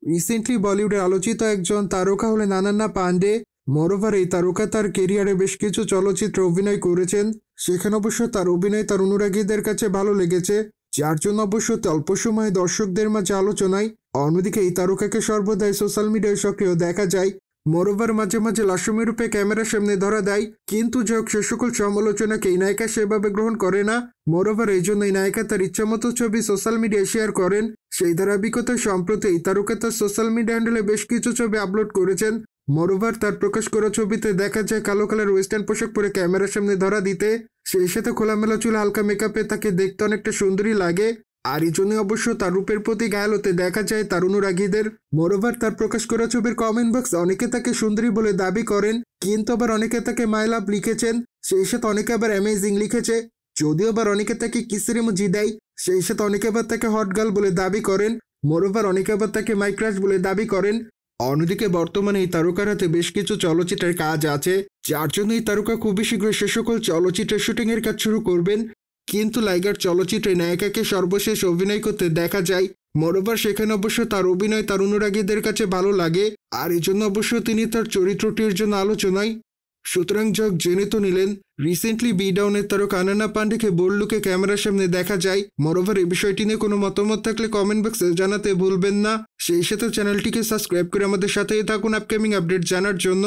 Recently বলিউডের আলোচিত একজন তারকা হলেন অনন্যা পান্ডে। মোরওভার এই তারকা তার কেরিয়ারে বেশ কিছু চলচ্চিত্রে অভিনয় করেছেন। সেখানে অবশ্য তার অভিনয় তার অনুরাগীদের কাছে ভালো লেগেছে, যার জন্য অবশ্য অল্প সময়ে দর্শকদের মাঝে আলোচনায়। অন্যদিকে এই তারকাকে সর্বদাই সোশ্যাল মিডিয়ায় সক্রিয় দেখা যায়। মোরওভার মাঝে মাঝে লাস্যমী রূপে ক্যামেরার সামনে ধরা দেয়, কিন্তু যাক সে সকল সমালোচনাকে এই নায়িকা সেভাবে গ্রহণ করে না। মোরওভার এই জন্য এই নায়িকা তার ইচ্ছামতো ছবি সোশ্যাল মিডিয়ায় শেয়ার করেন। সেই ধারাবাহিকতায় সম্প্রতি এই তারকা তার সোশ্যাল মিডিয়া হ্যান্ডেলে বেশ কিছু ছবি আপলোড করেছেন। মোরওভার তার প্রকাশ করা ছবিতে দেখা যায় কালো কালার ওয়েস্টার্ন পোশাক পরে ক্যামেরার সামনে ধরা দিতে। সেই সাথে খোলামেলা চুল হালকা মেকআপে তাকে দেখতে অনেকটা সুন্দরী লাগে, আর এই জন্য অবশ্য তার রূপের প্রতি ঘায়াল হতে দেখা যায় তার অনুরাগীদের। মোরওভার তার প্রকাশ করা ছবির কমেন্ট বক্সে অনেকে তাকে সুন্দরী বলে দাবি করেন, কিন্তু আবার অনেকে তাকে মাই লাভ লিখেছেন। সেই সাথে অনেকে আবার অ্যামেজিং লিখেছে। যদিও আবার অনেকে তাকে কিসের ইমোজি দেয়। সেই সাথে অনেকে আবার তাকে হট গার্ল বলে দাবি করেন। মোরওভার অনেকে আবার তাকে মাই ক্রাশ বলে দাবি করেন। অন্যদিকে বর্তমানে এই তারকার হাতে বেশ কিছু চলচ্চিত্রের কাজ আছে, যার জন্য এই তারকা খুবই শীঘ্রই সে সকল চলচ্চিত্রের শুটিং এর কাজ শুরু করবেন। কিন্তু লাইগার চলচ্চিত্রে নায়িকাকে সর্বশেষ অভিনয় করতে দেখা যায়। মোরওভার সেখানে অবশ্য তার অভিনয় তার অনুরাগীদের কাছে ভালো লাগে, আর এই জন্য অবশ্য তিনি তার চরিত্রটির জন্য আলোচনায়। সুতরাং যাক জেনে তো নিলেন, রিসেন্টলি বি ডাউনের তারকা অনন্যা পান্ডেকে বোল্ড লুকে ক্যামেরার সামনে দেখা যায়। মোরওভার এই বিষয়টি নিয়ে কোনো মতামত থাকলে কমেন্ট বক্সে জানাতে ভুলবেন না। সেই সাথে চ্যানেলটিকে সাবস্ক্রাইব করে আমাদের সাথেই থাকুন আপকামিং আপডেট জানার জন্য।